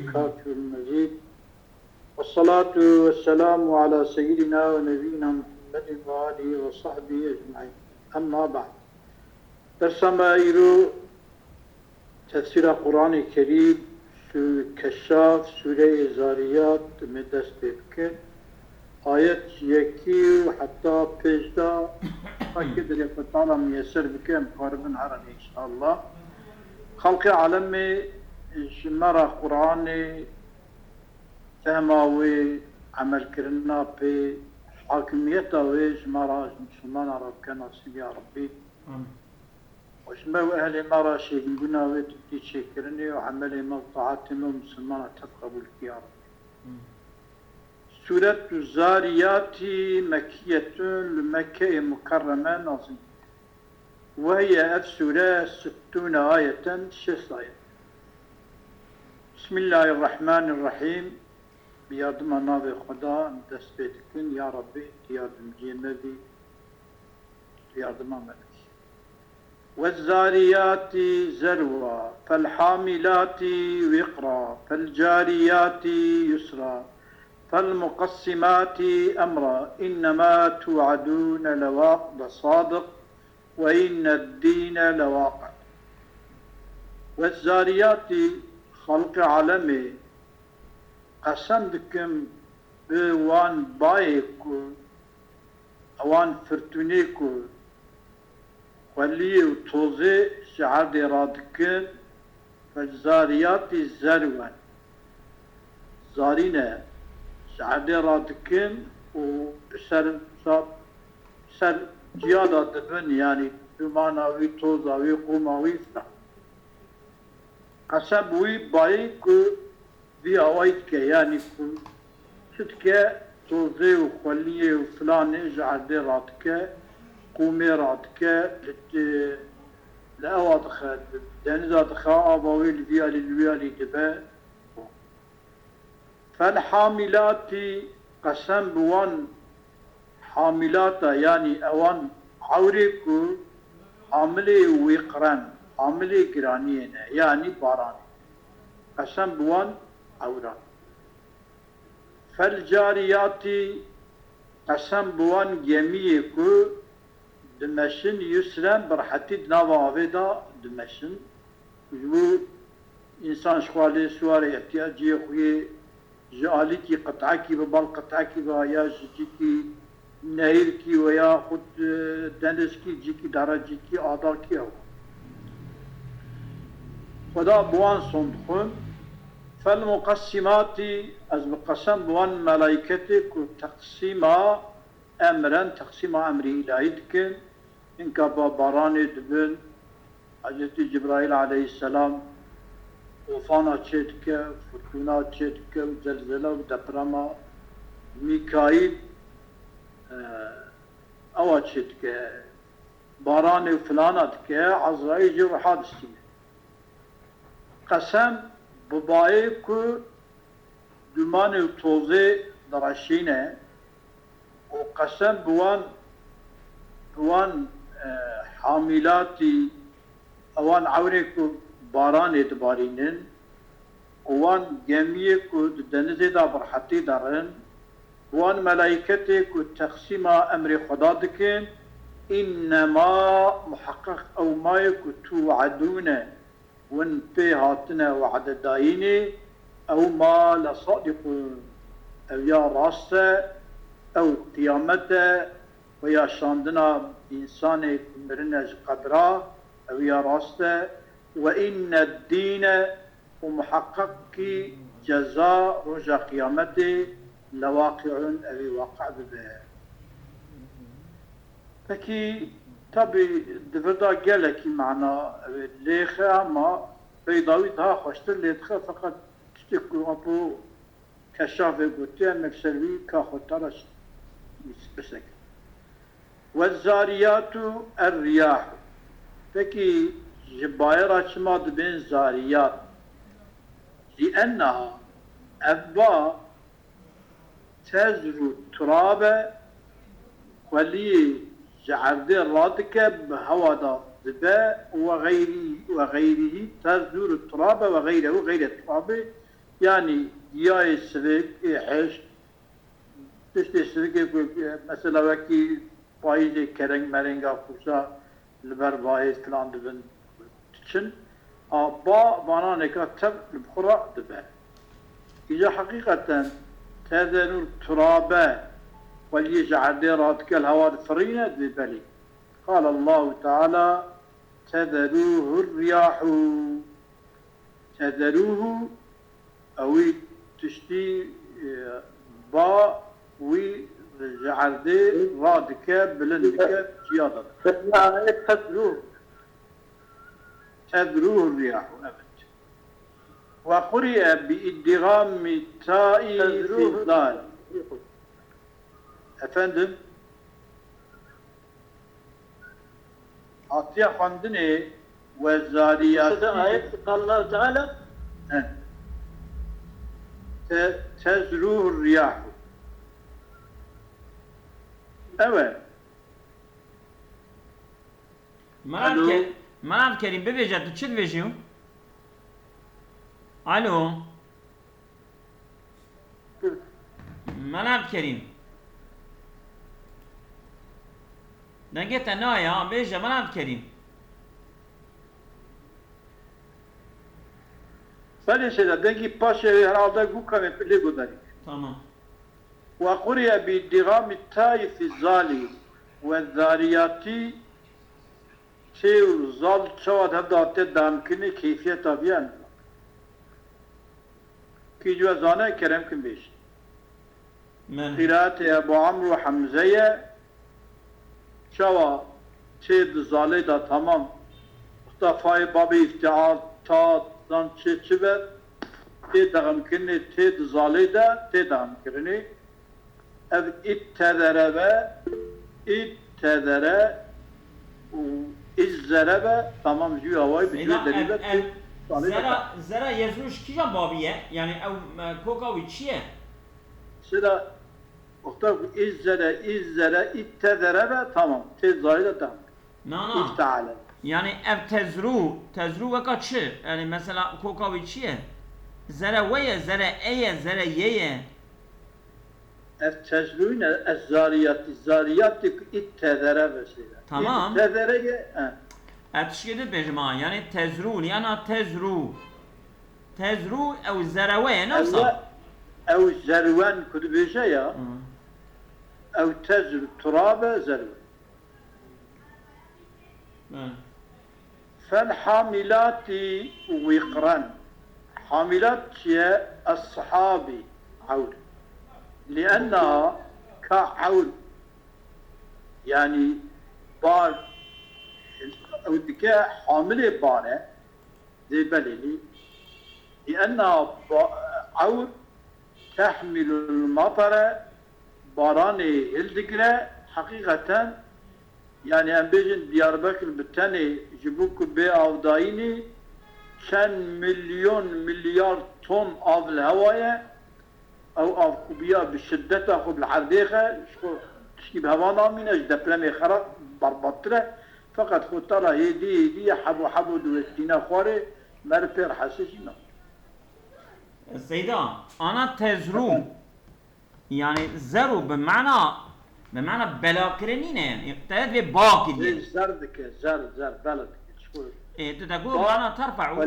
وبركاته المزيد، والصلاة والسلام على سيدنا ونبينا محمد وآله وصحبه أجمعين. أما بعد، درسما إيرو تفسير القرآن الكريم كشاف سورة زاريات مدست بكر آيات يكي وحتى بيجدا فكد لفتانا ميسر بكر مقاربا عربي إن شاء الله. خلق عالمي جمرة قرآني فهماوي عمل كرنا في حاكميته وجمرة مسلمان عرب كان نصيب يا ربي وجمعوا أهل مرة شيخنا وتبتي شكرني وعملي مقطعاتهم ومسلمان تقبل يا رب. سورة الزاريات مكية لمكة مكرمة نظيم، وهي السورة 60 آية 6 آية. بسم الله الرحمن الرحيم. بيادم ناظر خدا دستبتكن يا ربي بيادم جيمدي بيادم ملك. والزاريات ذروا فالحاملات وقرا فالجاريات يسرا فالمقسمات أمرا إنما توعدون لصادق وإن الدين لواقع. والزاريات خلق عالمي قسم دكم بوان بايكو اوان فرتونيكو ولي وتوزي شعاد رادكن. فالزاريات زروان زارينا شعاد رادكن وسر سر جيادة دبن يعني بمعنى توزاوي قوماوي فلا قسم وي بايكو في أوايتك يعني شتك توزي وخليه وفلان اجعل دي راتك قومي راتك لأوادخ دانزادخ أباوي الويالي دبا. فالحاملات قسم بوان حاملات يعني أوان عوريكو عملي ويقران عملي قرانيين يعني باران قسم بوان عوران. فالجاريات قسم بوان جميعكو دمشن يسرن برحتي دناوا عبدا دمشن جو إنسان شخوالي سواري احتياجي خوي جاليكي قطعكي ببال قطعكي ويا جيكي نهيركي ويا خود دنسكي جيكي دارجيكي آداركي أو خدا بوان صندخون. فالمقسمات از بقسم بوان ملائكتك تقسيما امرا تقسيما امر الهي دكن انك باران دبن حضرت جبرائيل عليه السلام طوفانا تشتك فرتونا تشتك وزلزلة ودبرما ميكائيل او تشتك باران وفلانا دك عزرائيل جو حادثين. قسم ببایی که دمان و توزه درشینه و قسم بوان حاملاتی اوان عوری که باران ادبارینن وان گمیه که دنزه دا برحتی دارن وان ملائکتی که تقسیم امر خدا دکن. انما محقق او مای که توعدونه وان في هاتنا وعد دايني او ما لصادق او يا راسته او قيامته ويا شاندنا انسان مرنج قدرا او يا راسته وان الدين ومحقق جزاء رجع قيامته لواقع او واقع به. فكي طبي دفردا قالك معنا ليخا ما بيضاوي تها خوشتر ليتخا فقط تشتكو أبو كشاف قوتي مكسلوي كاخوتارش بسك. والزاريات الرياح فكي جبايرة شماد بين زاريات لأنها أبا تزرو التراب ولي جعردي الراتكب هوادا دباء وغيره تزور التراب وغيره غير التراب Yani ya sıvık, heş, işte sıvık mesela belki faiz kereng merenga kursa liber faiz falan dibin için ba bana ne kadar tab libkhura dibe. İza hakikaten tezenu turabe وليجعل راتك الهواء فرينة ببلي قال الله تعالى تذروه الرياح تذروه أو تشتي با ويجعل راتك بلندك زيادة تذروه الرياح أبد وقرئ بإدغام التاء في الضال Efendim, Atiye Kandini ve Zariyati ayet Allah Teala tezruhur riyahu. Evet. Manav Kerim bebece tu çi dibêjî? Alo. Manav Kerim. Nageta naya bêje Manav Kerim. Böyle şeyler, dengi paşa herhalde bu kavim bile gönderi. Tamam. Ve kuriye bi digami ta'i fi zali ve zariyati şeyu zal çavad hevda atte damkini keyfiyet abiyen. Ki cüvezane kerem kim beş. قراءة أبو عمرو حمزية شوا تيد زالي دا تمام اختفاي بابي افتعال تا دان چبت تيد دغم كني تيد زالي دا تيد دغم كرني اذ اتذربا اتذرب ازذربا تمام جيو هواي بجيو دليبت Zera yazmış kişi babiye yani ev kokavi çiye? Sıra oktay izzere ittezere tamam. Tezayı da tamam. Nana. İftale. Yani ev tezru ve kaçı? Yani mesela kokavi çiye? Zera veye, zera eye, zera yeye. Ev tezruyne zariyat ittezere mesela. Tamam. İttezere Etişkedi bejma yani tezru yani tezru. Tezru ev zera veye nasıl? أو زروان كنت بيجايا أو تزر ترابة زروان فالحاملات وقرا حاملات هي الصحابي عول لأنها كعول يعني بار أو دكا حاملة بارة زي بليلي لأنها عول تحمل المطر باراني هلدقرة حقيقة يعني أمبيجن دياربكر بالتاني جبوك بي أفضايني كان مليون مليار طن أف الهواية أو أف كوبيا بالشدة أخو بالعرديخة تشكي بهوانا من أجد بلامي خرق بربطرة فقط خطرة هيدي حبو دوستينا خواري مرفر حسيسينا Seyda, ana tezru yani zeru بمعنى بلاكرنينه يعني ابتدت بباكر زر بلد شكون تقول معنى ترفعوا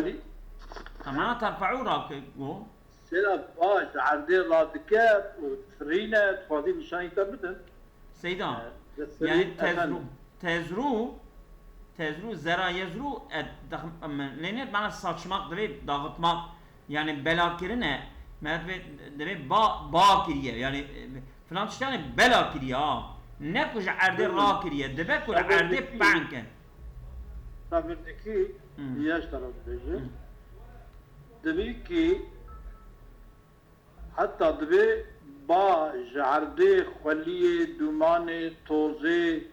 معنى ترفعوا راكو سلا باش عندي لا دكاب وفرينا تفاضي نشان تبدن سيدا يعني تزرو زرا يزرو لأن معنى saçmak demek dağıtmak yani belakirine merve demek bakiriye yani falan işte yani belakiriye ne kuş erde rakiriye demek kuş erde banken tabirdeki yaş tarafı demek ki hatta demek ba jarde khaliye dumane toze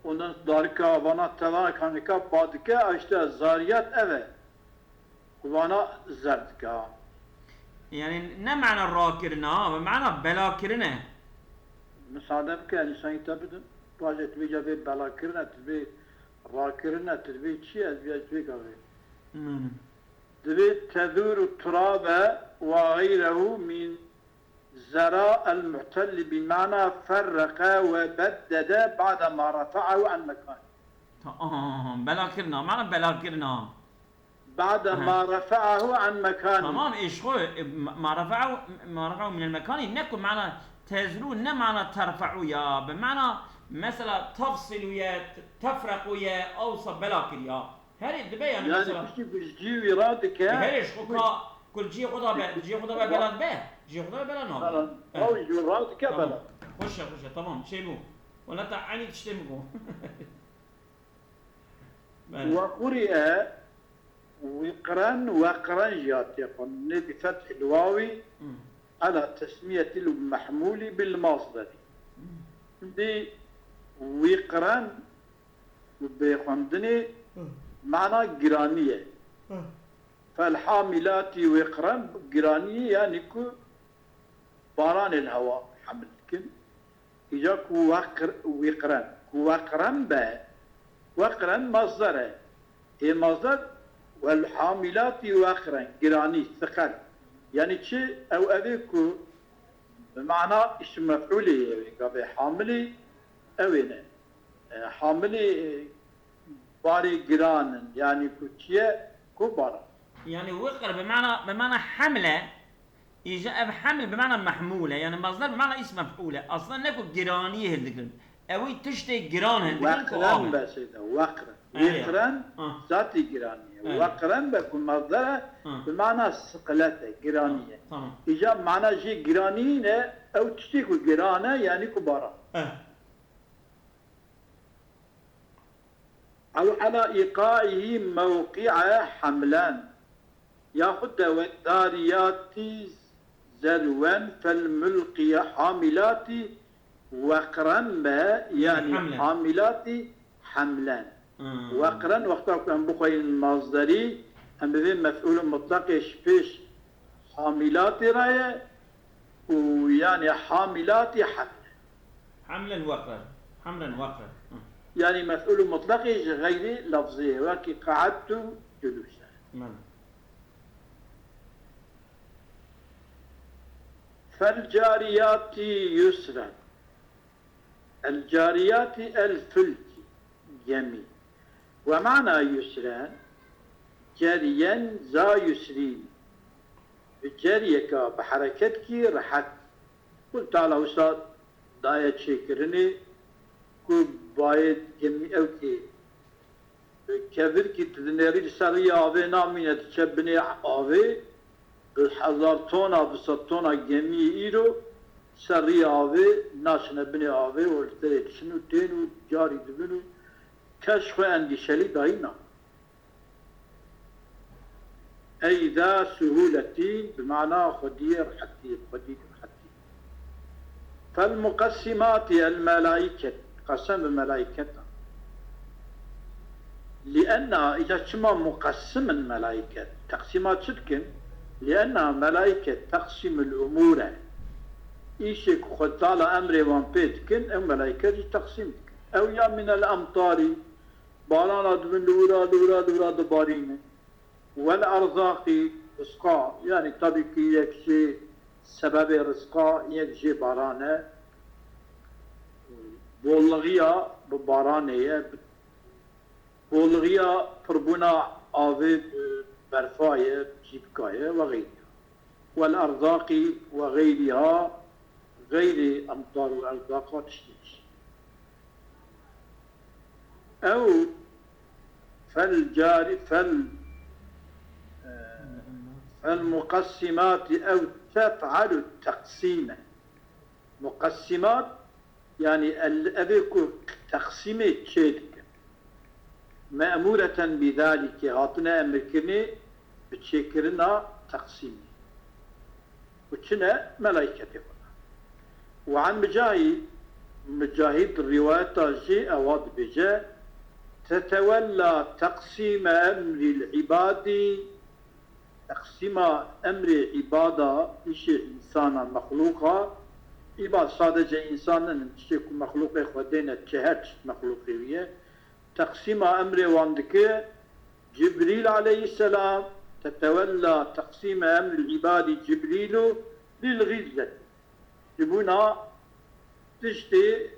ondan darika bana tava kanika badika işte zariyat eve kubana zerdika يعني ne معنى راكرنا بمعنى بلاكرنا müsaade ki insan tabidir bazı etmeyece ve belakirine tedbi rakirine tedbi çiğ tedbi kahve tedbi teduru turabe وغيره من زراء المعتل بمعنى فرق وبدد بعدما رفعه عن مكانه. بلاكرنا معنى بلاكرنا بعدما رفعه عن مكانه. تمام ايش هو ما رفعه من المكان نكون معنى تزلو نه معنى ترفعوا يا بمعنى مثلا تفصل يا تفرق يا اوصى بلاكر يا هري دبي يعني مثلا كشتي بجي ورادك هريش كل جي خدا بلاد به جي خدا بلاد نو او يجي ورادك بلاد خش تمام شيلو ولا تعاني تشتمكو وقرئ وقرا جات يقول بفتح الواوي على تسمية المحمول بالمصدر دي وقرا بيخندني معنى جرانية فالحاملات وقرا جرانية يعني كو باران الهواء حمل كن إجا وقرا با وقرا مصدر هي مصدر والحاملات وقرا جراني ثقل يعني شيء او ابيكو بمعنى اسم مفعولي قبل حاملي اوينه حاملي باري جران يعني كوتشيه كبار يعني وقر بمعنى حمله إجا حمل بمعنى محموله يعني مصدر بمعنى اسم مفعوله اصلا نكو جرانيه هالذكر اوي تشتي جران هالذكر وقرا بس وقرا ذاتي جرانيه وقرا بكون مصدر بمعنى ثقلته جرانيه إجا معنى جي جرانيه او تشتي جرانه يعني كبار أو على إيقاعه موقع حملان يأخذ والداريات زلوا فالملقي حاملات وقرا ما يعني حاملات حملان وقرا وقتا كان بخي المصدري أم بين مفعول مطلق فيش حاملات راية ويعني حاملات حملا وقرا يعني مفعول مطلق غير لفظي وكي قعدت جلوسا فالجاريات يسرا الجاريات الفلك جميل ومعنى يسرا جريا ذا يسرين جريك بحركتك رحت قلت على أستاذ داية شكرني کو باید جمعی او که کبیر که تدنیری سری آوه نامینه تشبنی آوه هزار تونا بسط تونا جمعی ایرو سری آوه ناشنه بنی آوه و ارتره تشنو تینو جاری دبنو کشف اندیشلی داینا ای ذا سهولتی بمعنى خدیر حتی فالمقسمات الملائكة قسم الملائكة لأنها إذا كما مقسم الملائكة تقسيمات شدكن لأنها ملائكة تقسم الأمور إيشك خطال أمر وانبيتكن أو ملائكة تقسيم أو يا من الأمطار بالانا دبن لورا دبارين والأرزاق رزقا يعني طبيعي يكشي سبب رزقا يكشي بالانا بولغيا ببارانية بولغيا فربنا آذي برفاية جيبكاية وغيرها والأرزاق وغيرها غير أمطار والأرزاق تشتيش أو فالمقسمات أو تفعل التقسيم مقسمات يعني الأبيكو تقسيمة شيدك مأمورة بذلك هاتنا أمركني بتشكرنا تقسيمي وشنا ملائكة وعن مجاهد الرواية جاء أواد بجاء تتولى تقسيم أمر العباد تقسيم أمر عبادة إشي إنسانا مخلوقا عباد صادجة إنسانا تشيكو مخلوقي خودينا تشهرش مخلوقي تقسيم أمر واندك جبريل عليه السلام تتولى تقسيم أمر العباد جبريل للغزة جبونا تشتي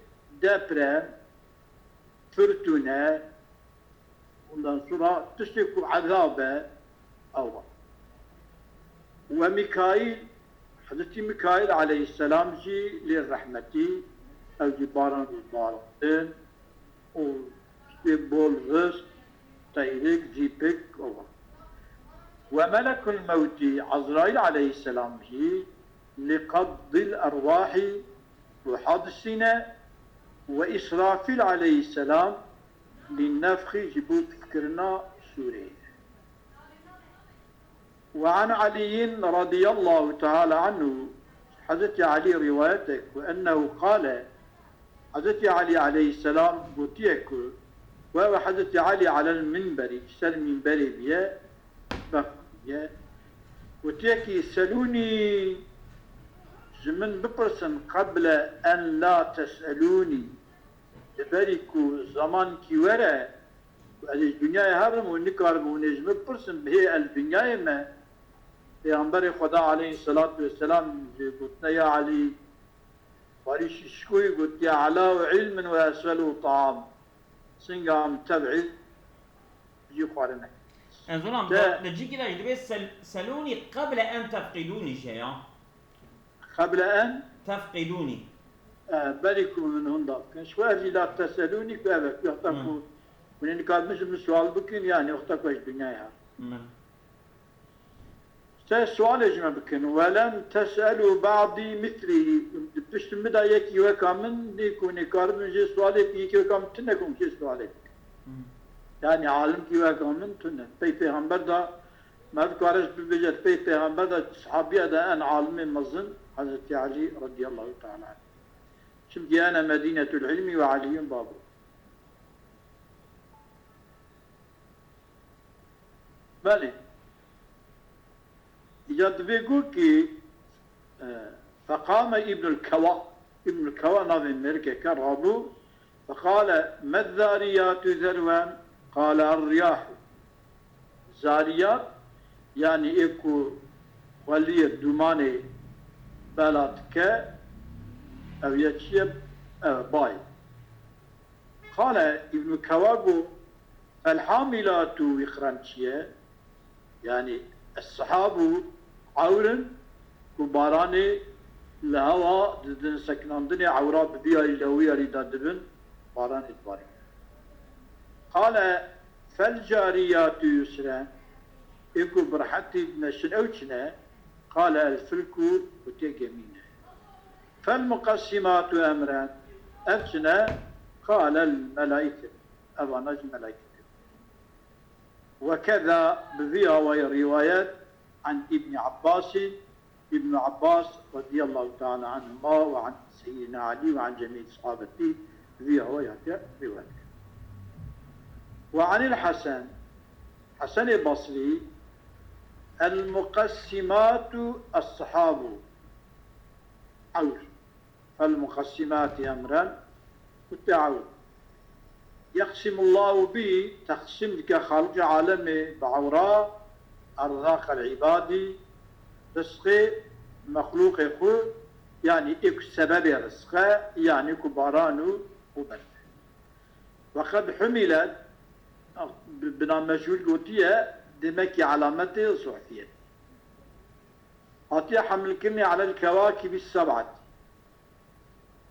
دابرا فرتونة ondan sonra تشتكوا عذابه الله وميكائيل حضرتي ميكائيل عليه السلام جي للرحمة أو جبارا البارقين وبول غسط تيريك جيبك الله وملك الموت عزرائيل عليه السلام جي لقبض الأرواح وحادثنا وإسرافيل عليه السلام للنفخ جبوت فكرنا سوري وعن علي رضي الله تعالى عنه حضرت علي روايتك وأنه قال حضرت علي عليه السلام قلتيك وهو حضرت علي على المنبر سل المنبر بيه بقى قلتيك سلوني زمن ببرسن قبل أن لا تسألوني لبريكو زمان كي ورا وهذه الدنيا هرم ونكرم ونجم ببرسن بهي الدنيا ما پیغمبر خدا علیه الصلاة والسلام قلتنا يا علي فاريش شكوي قلت يا علا علم وأسفل طعام سنقام تبعد يجي قارنك انظرام نجي كده يدبي سلوني قبل أن تفقدوني شيئا قبل أن تفقدوني بريكو من هندق شوازي لا تسألوني كيفك يختكو من إن كان مثل سؤال بكين يعني يختكو إيش دنياها سؤال اجمع بكن ولم تسألوا بعضي مثلي تشتم بدا يكي وكامن ديكون كارب جي سؤالك يكي وكامن تنكم كي سؤالك يعني عالم كي وكامن تن بي پیغمبر دا ما بكارش ببجت بي پیغمبر دا صحابي دا ان عالم مزن حضرت علي رضي الله تعالى عنه شمتي انا مدينة العلم وعلي بابه بله إجاد بيقول كي فقام ابن الكوا نظم مركة كرابو فقال ما الذاريات ذروان قال الرياح زاريات يعني إكو ولي الدماني بلاتك أو يتشيب باي قال ابن الكواغو فالحاملات يخرنشيه يعني الصحاب عورن كباراني الهواء ددن سكناندني عورات بيها الهوية ردادبن باران اتباري قال فالجاريات يسرا إكو برحتي نشن أوشنا قال الفلك وتيجمينه فالمقسمات أمرا أفسنا قال الملائكة أبانج ملائكة وكذا بذيها وهي روايات عن ابن عباس رضي الله تعالى عنهما وعن سيدنا علي وعن جميع صحابته بذيها وهي روايات وعن الحسن حسن البصري المقسمات الصحاب عور فالمقسمات أمرا والتعور يقسم الله به تقسم لك خالق عالمي بعوراء أرزاق العباد رزق مخلوق خو يعني إك سبب رزق يعني كبارانو وبرد وقد حملت بنا مجهول قوتية دمك علامته صحفية أعطي حمل كمي على الكواكب السبعة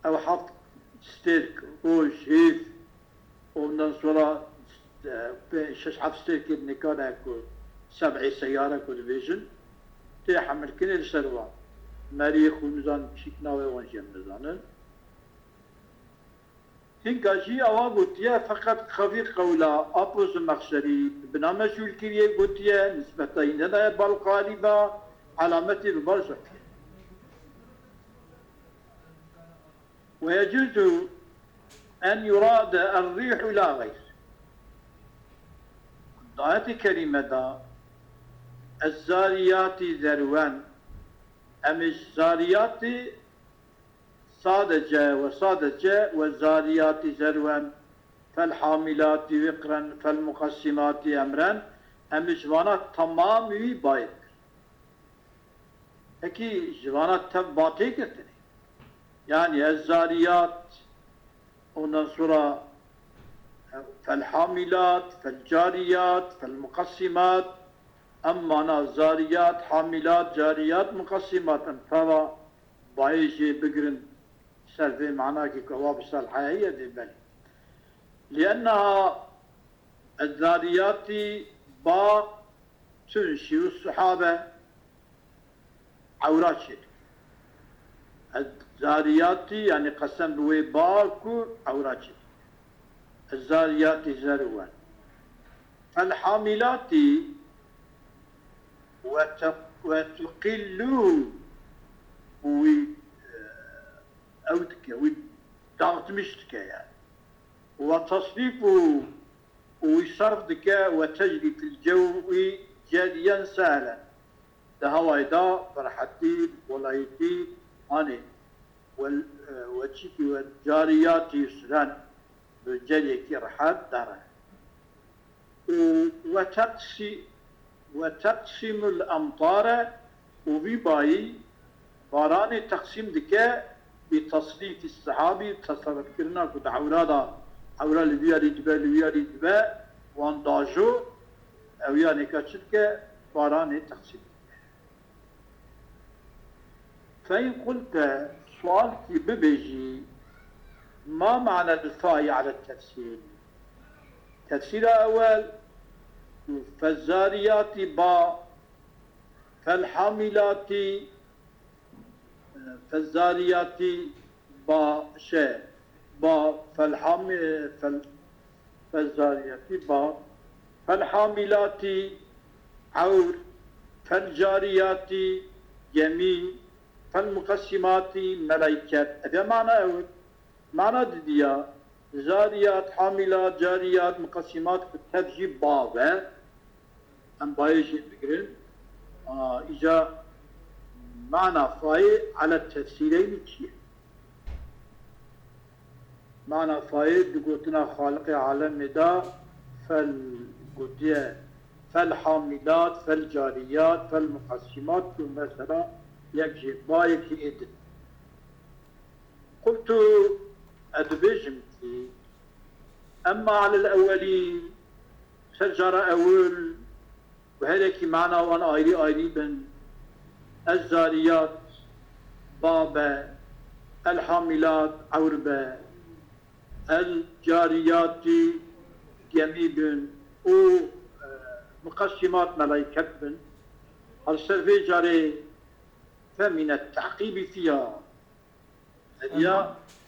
أو حط ستيرك روش هيف ومن sonra شش حفستر كده كان اكو 7 سيارة كل فيجن تحمل كل السروة مريخ ونزان شكنا وانجم نزانن هنگاجي اوا قوتيا فقط خفيق قولا ابوز مخشري بنامج الكريه قوتيا نسبتين هنا بالقالبة علامتي ببرزك ويجوز أن يراد الريح لا غير الآية الكريمة دا الزاريات ذروان أم الزاريات صادجة وصادجة والزاريات ذروان فالحاملات وقرا فالمقسمات أمرا ام جوانا تمامی باید اکی جوانا تب باتی کرتنی yani الزاريات ondan sonra فالحاملات فالجاريات فالمقسمات أما أنا زاريات حاملات جاريات مقسمات فهو بايجي بقرن سلفي معناه كي كوابس الحياة دي بالي لأنها الزاريات با تنشي الصحابة عورات شد الزاريات يعني قسم بوي باكو عورات شد الزاريات زروان فالحاملات وتقلوا أودك ودعوت مشتك يعني وتصريف وصرف دك وتجري في الجو جاريا سهلا ده هوايدا فرحتي ولايتي أنا وتشكي والجاريات يسران بالجري كي رحات داره وتقسم الأمطار وبيباي باراني تقسيم دكا بتصريف السحابي تصرف كرنا كنت عورادا عورا لبيا ريدبا وانداجو او يعني كاتشلكا باراني تقسيم فإن قلت سؤالك ببيجي ما معنى الفاء على التفسير؟ تفسير أول فالزاريات با فالحاملات فالزاريات با شيء با فالزاريات با فالحاملات عور فالجاريات يمين فالمقسمات ملائكة هذا معنى أول معنى ديا زاريات حاملات جاريات مقسمات تفجي بابا ام بايجي بقرن اجا معنى فاي على التفسيرين كي معنى فاي بقوتنا خالق عالم دا فالقدية فالحاملات فالجاريات فالمقسمات مثلا يكجي بايك إدن قلت أدبجمتي أما على الأولين شجرة أول وهذاك معنا وأنا آيري بن الزاريات بابا الحاملات عربة الجاريات يميبن ومقسمات ملايكة بن السلفي جاري فمن التعقيب فيها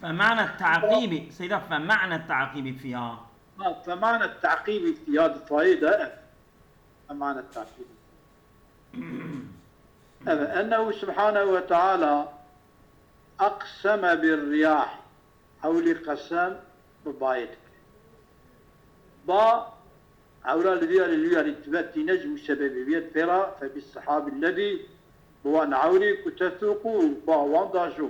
فمعنى التعقيب سيدة فمعنى التعقيب فيها فمعنى التعقيب في هذه الفائدة فمعنى التعقيب أنه سبحانه وتعالى أقسم بالرياح حول قسم ببايتك با أولا الذي تبتي نجم سببية فرا فبالسحاب الذي هو نعوري كتثوقوا با وانداجو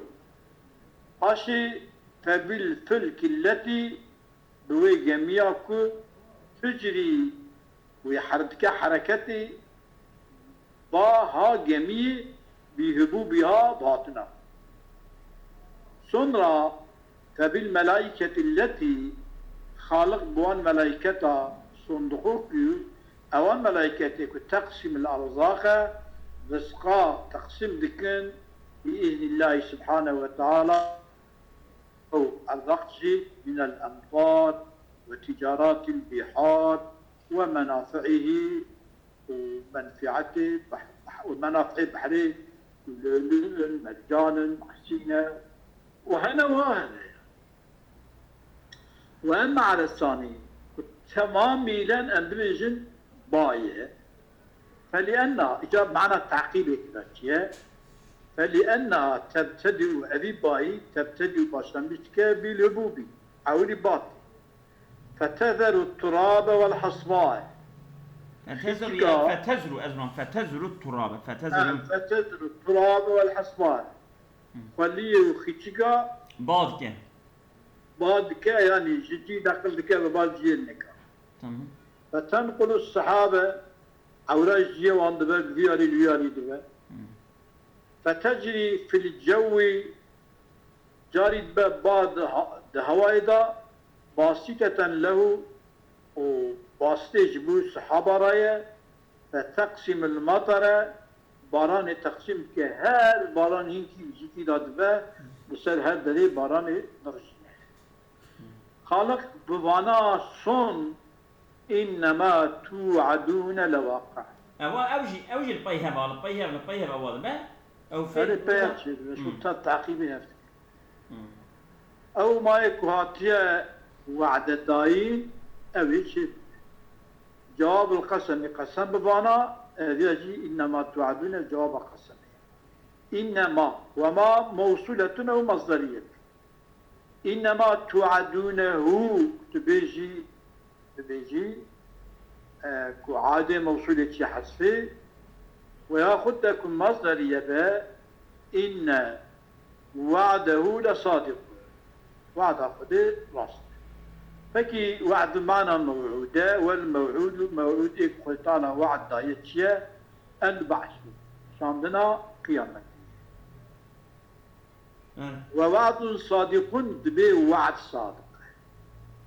أشي فبالفلك التي بوي جميعك تجري ويحركك حركتي باها جميع بهبوبها باطنا سنرا فبالملائكة التي خالق بوان ملائكتا صندوق اوان ملائكتك تقسم الارزاق رزقا تقسم دكن بإذن الله سبحانه وتعالى أو الرقص من الأمطار وتجارات البحار ومنافعه ومنفعته ومنافع بحره مجانا محسينا وهنا وهنا وأما على الثاني تماميلا أندريجن باية فلأنها إجاب معنى التعقيب كذا فلأنها تبتدئ أبي باي تبتدئ باشلمشتك بالهبوب حولي باطي فتذر التراب والحصباء فتزر التراب فتذر التراب والحصباء خليه خيتشكا بعدك يعني جدي داخل دك وبعد جيلك فتنقل الصحابة عوراج جيوان دبا بفياري دبا فتجري في الجو جاري دبا بعض هواي دا باسطة له وباسطة جبو سحابة رايا فتقسم المطر باران تقسيم كهر باران هنكي جيتي دادبا بسر هر دري باران نرجي خالق بوانا صن إنما توعدون لواقع اوجي البيهب اول ما او في هذا بيرشد شو التعقيب نفسك أو ما يكو هاتيا وعد الداين أو يشد جواب القسم قسم ببانا يجي إنما توعدون جواب قسم إنما وما موصولة أو مصدرية إنما توعدونه تبيجي كعادة موصولة حذفه وياخذ لكم مصدرية إن وعده لصادق وعد أخذ راست فكي وعد معنا موعودة والموعود موعود قلتانا وعد دايتشيا البعث شاندنا قيامة ووعد صادق دبي وعد صادق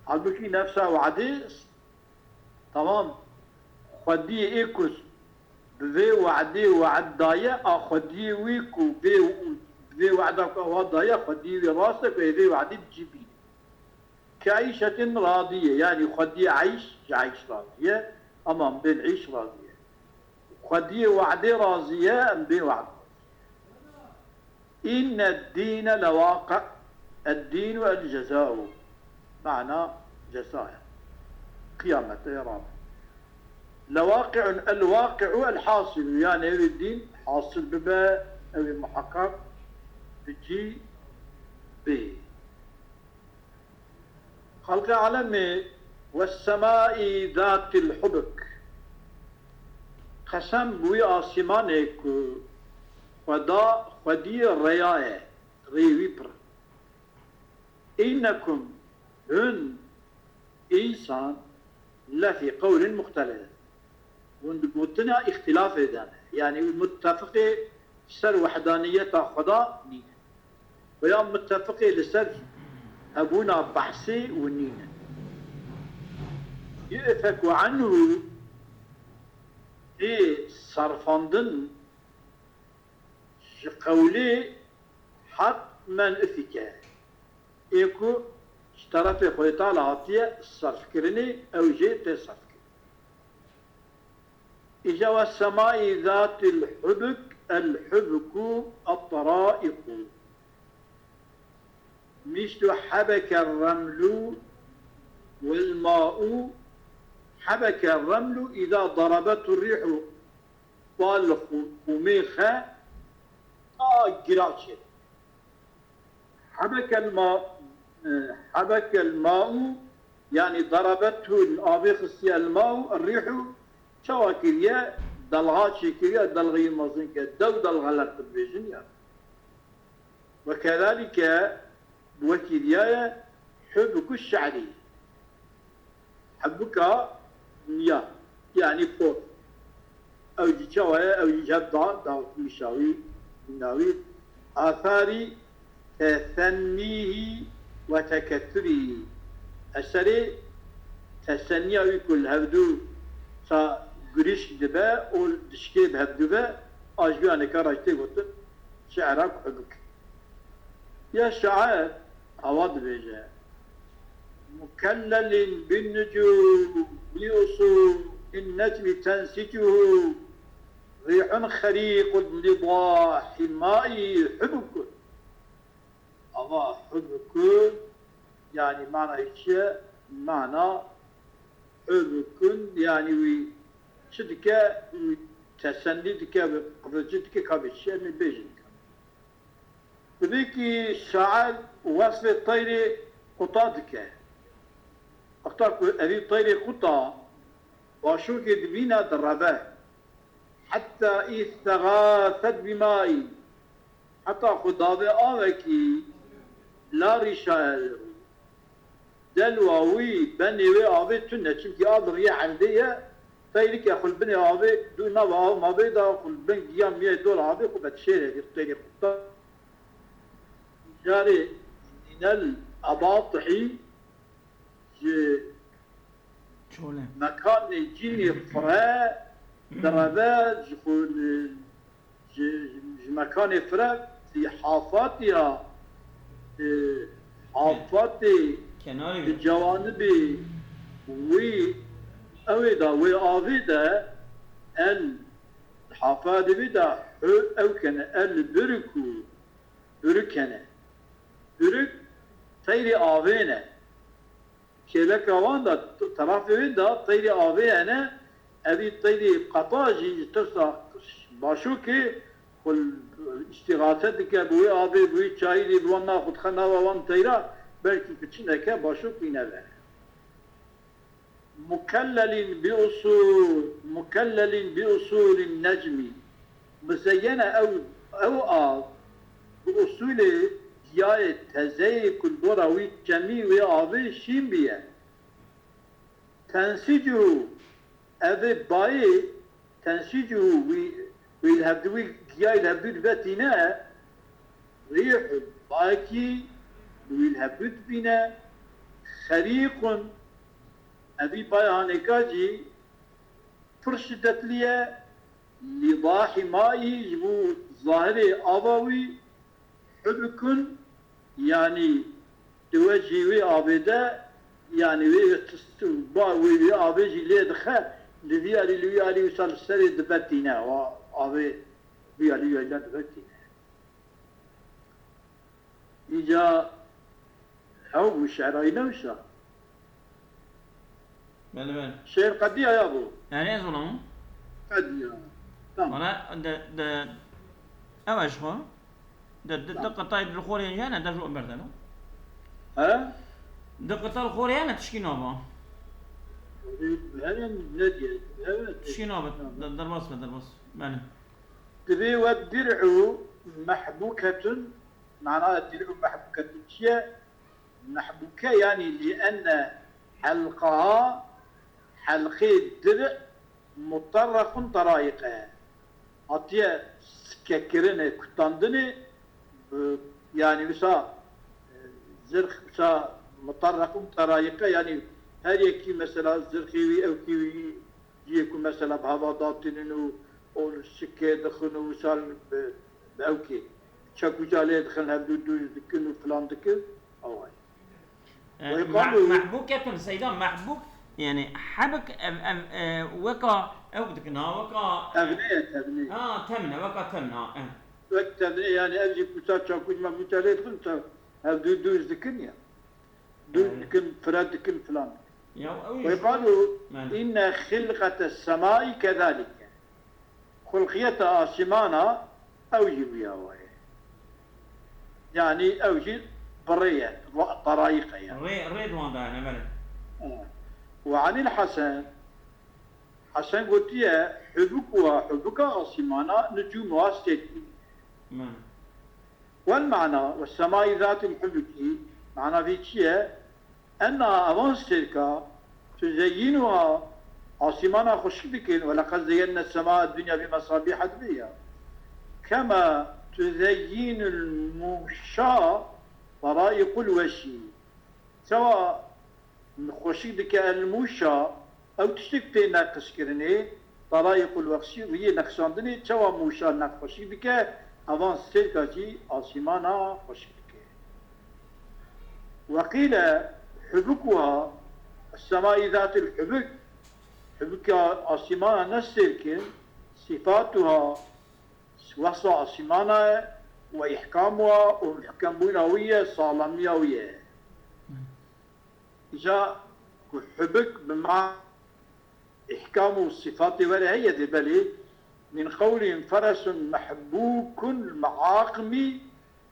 halbuki nefsa وعدي tamam خدي إيكوس بذي وعدي وعد داية أخدي ويكو بذي وعدك وضاية خدي راسك بذي وعدي بجيبي كعيشة راضية يعني خدي عيش راضية أمام بين عيش راضية خدي وعدي راضية أم بين وعد إن الدين لواقع الدين والجزاء معنى جزاء قيامة يا رب لواقع الواقع الحاصل يعني الدين حاصل ببا أو المحقق بجي ب خلق عالمي والسماء ذات الحبك قسم بوي آسمانك خدي الرياء ريويبر إنكم هن إنسان لا في قول مختلف ونقولنا اختلاف ذلك يعني متفق سر وحدانية خدا نينا ويا متفق لسر أبونا بحثي ونينا يؤفك عنه في صرفاندن قولي حق من أفكاه إيكو اشترف خويتا لعطية الصرف كرني أو جيت الصرف كرني إجا والسماء ذات الحبك الطرائق مثل حبك الرمل والماء حبك الرمل إذا ضربته الريح طالق وميخة جراتشي حبك الماء يعني ضربته الآبخ الماء الريح شواكريا دلغات شكريا دلغي مزنك دلغ لك بيجنيا وكذلك بوكيريا حبك الشعري حبك نيا يعني فوق أو جوايا أو جاب دعوة مشاوي ناوي آثاري تثنيه وتكثره السري تثنيه ويكل هبدو سا قريش دبا أو دشكيب هبدوبا أجبياني كاراجتي قلت شعرك حبك يا شعر أواد بيجا مكلل بالنجوم يوصو النجم تنسجه ريح خريق لضاح ماء حبك الله حبك يعني معنى الشيء معنى حبك يعني شدك تسندك بقدرتك كابتشي من بيجنك بذيك شاعر وصف الطير قطاتك أختار هذه الطير قطة وشوك دبينا درباه حتى استغاثت بماء حتى خضاب آوكي لا رشال دلواوي بنيوي آوي تنة شمكي آذ رياح عندية تيرك يا خل بني أبي دون نبأ ما بيدا خل بن جيام مية دول أبي وبتشير هذه الطريقة جاري من الأباطحي شوله مكان يجيني فراء دربات جخون مكان فراء في حافاتها حافاتي کناری الجوانبي وي أويدا وآفيدا الحافاد بدا أو كان البركو بركنا برك تيري آفينا كيلك واندا طرف بدا تيري آفينا أبي تيري قطاجي ترسا باشوكي كل استغاثتك بوي آبي بوي چايري بوانا خد خنا وان تيرا بلكي كتشنك باشوكي نبه مكلل بأصول النجم مزينة أو آب بأصول دياية تزيك البروي جميع وآبي شيمبيا تنسيجه أبي باي تنسيجه ويلهبدوي دياية الهبدو باتنا ريح باكي ويلهبدو بنا خريق أبي بيانكاجي فرشدت لي لضاح مائي جبو ظاهري أبوي حبكن يعني توجي وي أبدا يعني وي أبيجي لي دخل لذي علي وصل السري دبتنا وأبي بي علي دبتنا إجا هو الشعرين وشا بله بله شعر قدية يا أبو يعني از ولام قدية تمام ولا د اواش خو د قطاي الخوري جانا د جو بردنا ها؟ د قطاي الخوري انا تشكي نوبا هذا نادية تشكي نوبا درباس بله تبي والدرع محبوكة معناها الدرع محبوكة شيء محبوكة يعني لأن حلقها حلقي الدرع مطرق طرائقها أطيع سككرنة كتاندني يعني بسا زرخ بسا مطرق طرائقها يعني هل يكي مثلا زرخيوي أو كيوي يكون مثلا بهذا ضابطينو أو السكة دخلوا وصال بأوكي شاكو جالي دخلنا بدو ذكر فلان ذكر أو هاي محبوكة سيدان محبوك يعني حبك وكا او بدك وكا تبنية تمنه وكا تمنه وقت تبنية يعني أجي كتاب شاكو ما مجالي دخلت هبدو دوز ذكرني دو ذكر فراد ذكر فلان ويقالوا إن خلقة السماء كذلك خلقية آسمانا أوجبيا وهي يعني أوجب برية طرائق يعني ريد واندا أنا بلد وعن الحسن حسن قلت يا حبك آسمانا نجوم واسطتي والمعنى والسماء ذات الحبك معنى في شيء أنها أفانستيركا تزينها آسمانا خشبك ولقد زينا السماء الدنيا بمصابيح دنيا كما تزين المشاة طرائق الوشي سواء خشبك المشاة أو تشتكتي ناقص كرني طرائق الوشي وهي نقصاندني سواء مشاة ناقص خشبك أفانستيركا جي آسمانا خشبك وقيل حبكها السماء ذات الحبك حبك آسمانا نسيركن صفاتها وصف آسمانا وإحكامها وإحكامنا ويا صالمية ويا جاء حبك بمعنى إحكام الصفات ولا هي دبلي من قول فرس محبوك المعاقم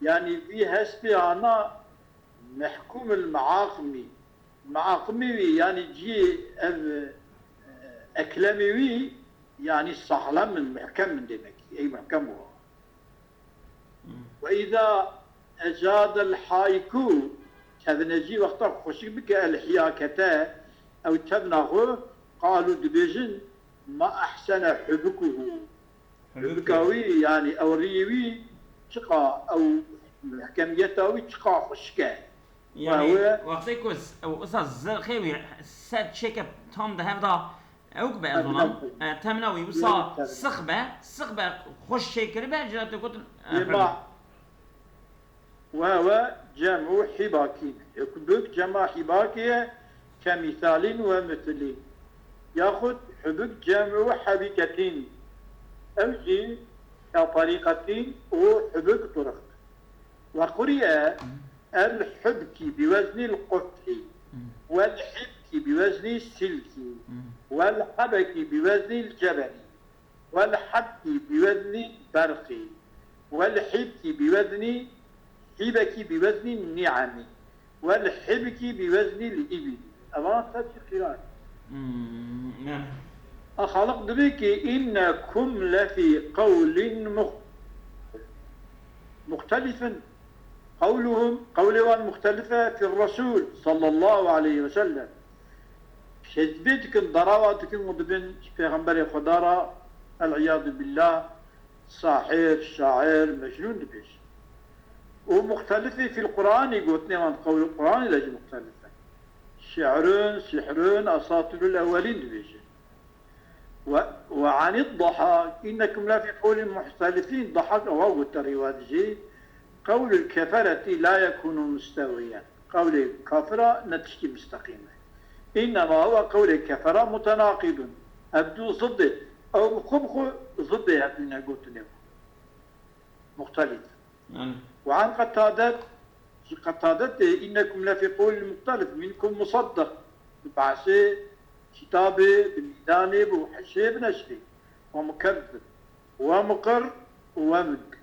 يعني في هسبيانا محكوم المعاقمي يعني جي أكلمي يعني الصحلم من محكم من دمك أي محكمه وإذا أجاد الحايكو كذا نجي وقت خشي بك الحياكتا أو تبنغو قالوا دبيجن ما أحسن حبكه حبكاوي يعني أو ريوي شقا أو حكميتاوي شقا خشكا يعني وقتی که وسا خیلی سد شکل تام ده هفته اوك بقى ظلام تمنوي وصا سخبة خوش شكل بقى جرات كتن وهو جمع حباكي حبك جمع حباكي كمثال ومثل ياخذ حبك جمع حبكتين أو جي كطريقة وحبك طرق وقرئ الحبك بوزن القطع والحبك بوزن السلك والحبك بوزن الجبل والحبك بوزن البرق والحبك بوزن حبك بوزن النعم والحبك بوزن الإبل أما تذكرات أخلق بك إنكم لفي قول مختلف قولهم مختلفة في الرسول صلى الله عليه وسلم شدبتكم ضراواتكم مدبن پیغمبر خدا العياذ بالله ساحر شاعر مجنون بيش ومختلفة في القرآن قلتنا من قول القرآن لجي مختلفة شعر سحر أساطير الأولين بيش وعن الضحى إنكم لا في قول مختلفين ضحك وهو التريوات قول الكفرة لا يكون مستويا قول الكفرة نتشكي مستقيمة إنما هو قول الكفرة متناقض أبدو ضده أو خبخ ضده أبنى قلت له مختلف وعن قتادة إنكم لا في قول مختلف منكم مصدق بعثي كتابه بالميداني وحشي بنشري ومكذب ومقر ومنكر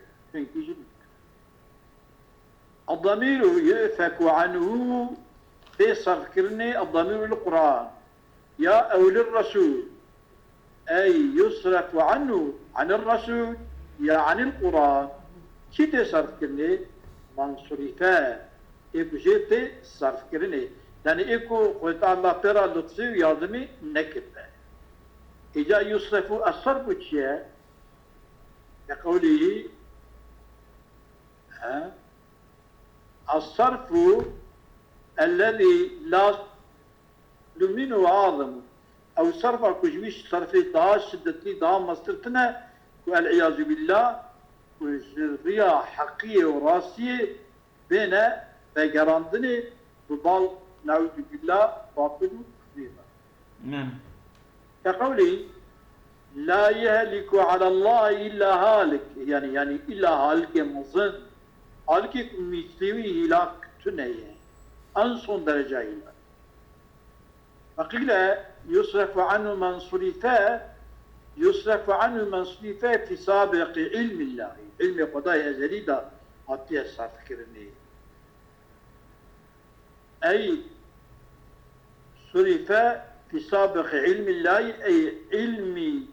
الضمير يؤفك عنه في صفكرني الضمير القرآن يا أولي الرسول أي يصرف عنه عن الرسول يا عن القرآن كي صرفكرني منصرفا إيكو جيتي صرفكرني يعني إيكو قلت الله ترى لطفي وياضمي نكبه إذا يصرف الصرف الشيء كقوله الصرف الذي لا منه عظم أو صرف كجويش صرفي دا شدتي دا مصدرتنا والعياذ بالله وجريا حقية وراسية بين بقراندني ببال نعوذ بالله باطل كثيرا نعم كقولي لا يهلك على الله إلا هالك يعني إلا هالك مظن هالك مثلي هلاك تنيه أنصن درجة إلى فقيل يصرف عنه من صرفا في سابق علم الله علم قضاء أزلي دا أعطيه الصرف كرني أي صرف في سابق علم الله أي علمي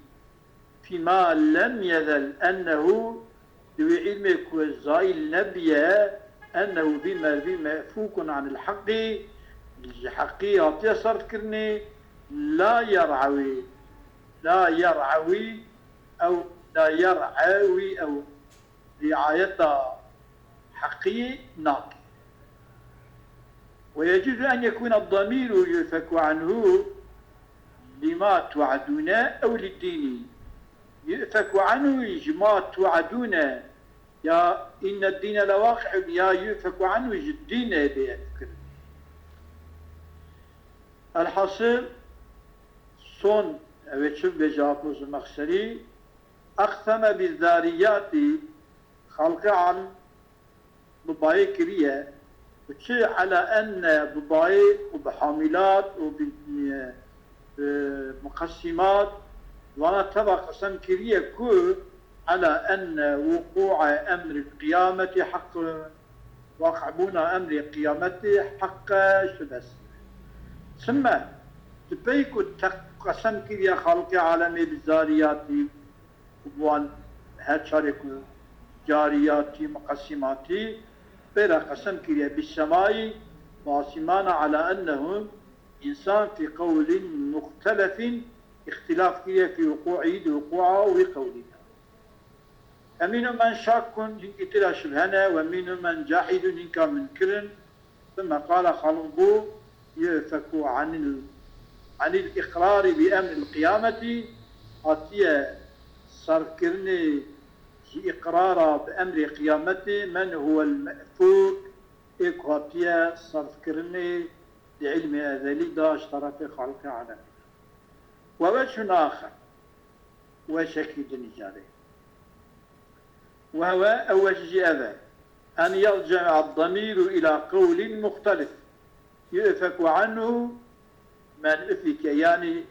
فيما لم يزل أنه ذوي علمك والزائل نبيه أنه بما فوق عن الحق الحقيقة صرف كرني لا يرعوي أو رعاية حقي ناقي ويجوز أن يكون الضمير يفك عنه لما توعدون أو للدين يفك عنه ما توعدون يا إن الدين لواقع يا يفك عنه الدين بيفكر الحاصل صن وشوف بجابوز المخسري أقسم بالذاريات خلق عن بباي كريه وشي على أن بباي وبحاملات وبمقسمات وانا تبع قسم كريه كل على أن وقوع أمر القيامة حق واقعبون أمر القيامة حق شبس ثم تبيكو قسم كريه خلق عالمي بالذاريات وبوان هاتشاركو جارياتي مقسماتي بلا قسم كريه بالسماء واصمان على أنهم إنسان في قول مختلف اختلاف كيه في وقوعه وقوله. أمين من شاك هنك تلا شبهنا ومن من جاحد هنك منكر. ثم قال خلقه يفك عن الإقرار بأمر القيامة أتيا صرف كرني في إقرار بأمر قيامته من هو المأفوك إقراتيا صرف كرني لعلم أذلي دا اشترى في خلق عالم. ووجه آخر وشكل نجاري وهو أوجه أذى أن يرجع الضمير إلى قول مختلف يؤفك عنه من أفك، يعني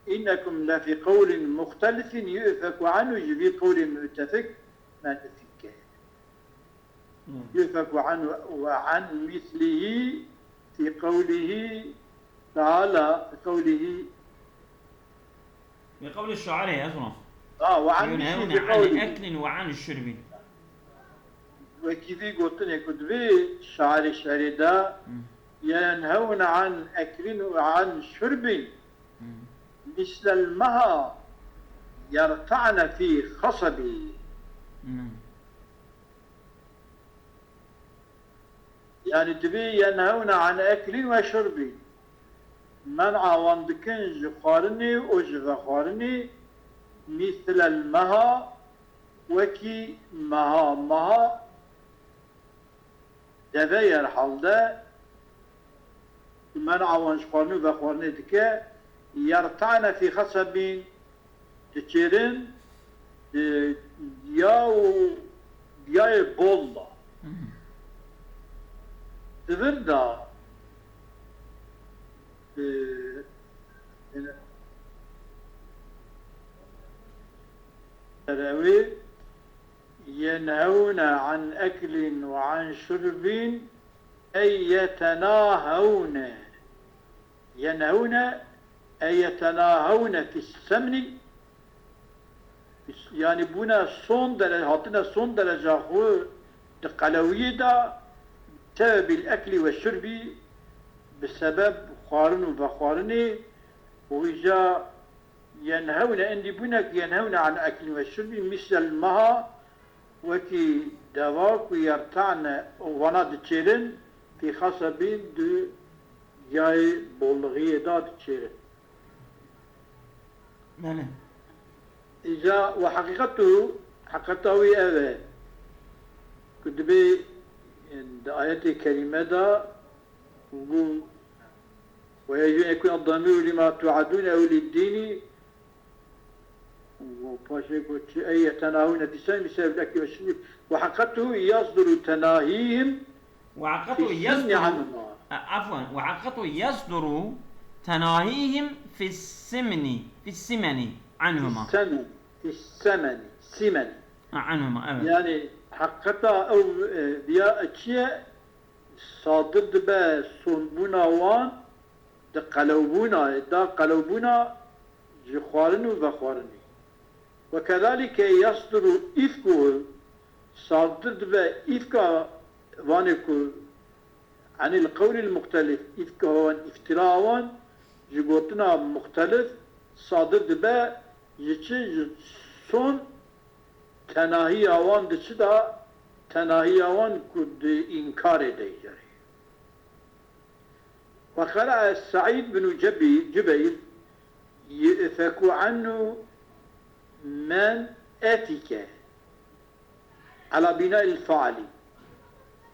إنكم لفي قول مختلف يؤفك عنه في قول متفق من أفك يؤفك عنه وعن مثله في قوله تعالى بقول الشعراء يا زلمة وعن مثله في عن قوله الأكل وعن الشرب. وكيفي قلتني كنت في شعر دا ينهون عن أكل وعن شرب مثل المها يرتعن في خصبه. يعني تبي ينهون عن أكل وشرب منع وندكن جخارني وجفخارني مثل المها وكي مها دفير حالده منع وانشخارني وخارني دكه يرتعن في خصب تشيرن دياي بولا تبردا ينهون عن أكل وعن شرب أي يتناهون أي يتناهون في السمن، يعني بنا صون درجة هاتنا صون درجة هو القلوية دا بسبب الأكل والشرب بسبب خارن وبخارن. وإجا ينهون عندي بنك ينهون عن أكل والشرب مثل المها وكي دواك ويرتعن وناد تشيرن في خصبين دو جاي بولغية دا تشيرن. إذا وحقيقته أبا كنت بي آيات الكريمة دا وقول ويجب أن يكون الضمير لما توعدون أو للدين أي يتناهون في السنة بسبب الأكل والشرب وحقيقته يصدر تناهيهم وعقته يصدر تناهيهم في السمن عنهما في السمن عنهما يعني حقيقة أو بيا أشياء صادر دبا صنبونا وان دا قلوبونا جخوارن وبخوارن. وكذلك يصدر إفكه صادر دبا إفكا وانكو عن القول المختلف إفكا وان افتراء وان جغوتنا مختلف صادر دبا يچه صن تناهي آوان دچه دا تناهي آوان كد إنكار ديجري. وقرأ سعيد بن جبير يؤفك عنه من أتك على بناء الفعل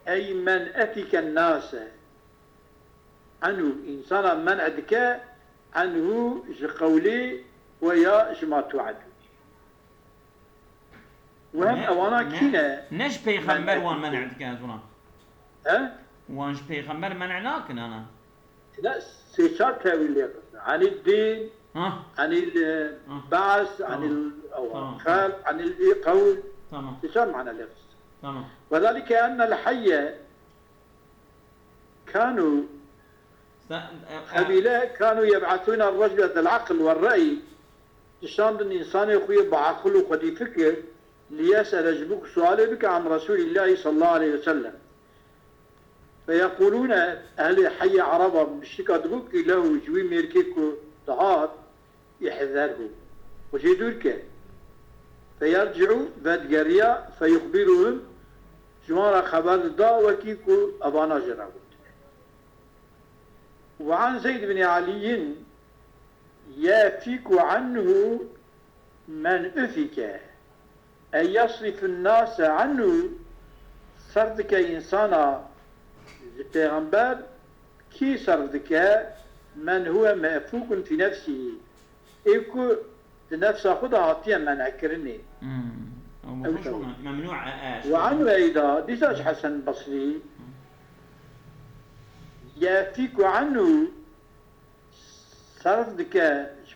أي من أتك الناس عنه إنسان من أتك عنه جقولي ويا جما توعد. وهم أوانا كنا نش بيغمبر وان منعتك هزونا ها؟ وانش بيغمبر منعناك أنا لا سيشار تاويل عن الدين عن البعث عن الخلق عن القول سيشار معنى اللفظ. وذلك أن الحي كانوا قبيلة كانوا يبعثون الرجل ذا العقل والرأي تشان الإنسان يخوي بعقله وقد فكر ليسأل جبوك سؤال بك عن رسول الله صلى الله عليه وسلم فيقولون أهل حي عربا بالشكا دبوك له جوي ميركيكو دهار يحذره وجدولك فيرجع فدقريا فيخبرهم جمارة خبر دا وكيكو أبانا جرابوت. وعن زيد بن علي يافيك عنه من أفك أن يصرف الناس عنه صردك إنسانا پیغمبر كي صردك من هو مأفوك في نفسه إيكو نفس خدا عطيا من أكرني ممنوع وعنه أيضا ديساج حسن البصري يافيك عنه صردك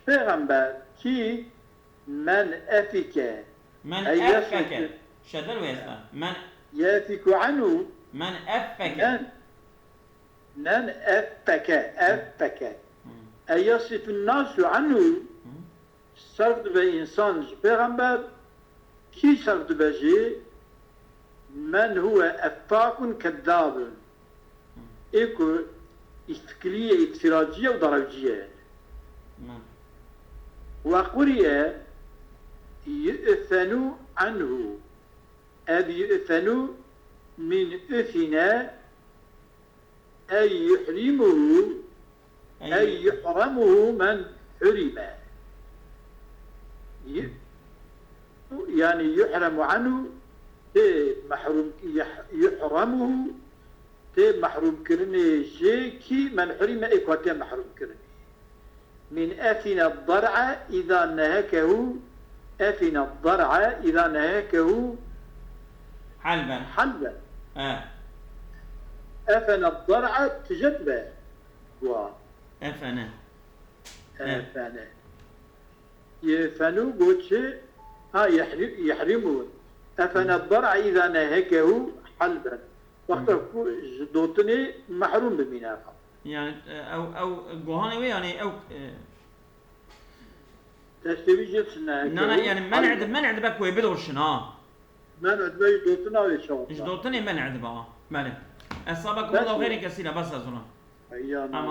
پیغمبر كي من أفك من أفك شدل ويسا من يافك عنه من أفك من أفك أي يصف الناس عنه صرف بإنسان پیغمبر كي صرف بجي من هو أفاك كذاب إيكو استقلية اتفراجية ودرجية وقرئ يؤثن عنه أبي يؤثن من أثنا أي يحرمه أي يحرمه من حرم يعني يحرم عنه محروم يحرمه محروم كرني شيكي من حرم إكواتي محروم كرني من أثن الضرع إذا نهكه أثن الضرع إذا نهكه حلبا أفن الضرع تجدبه أفن يفنو قوتش يحرمون أفن الضرع إذا نهكه حلبا وقت دوتني محروم بمنافع يعني أو جوهاني يعني أو تستوي جنسنا لا يعني ما نعد بك ويبدوشنا ما نعد بك دوتنا ويشوف دوتني ما نعد بقى مالك السابق الله غير كثيرة بس أظن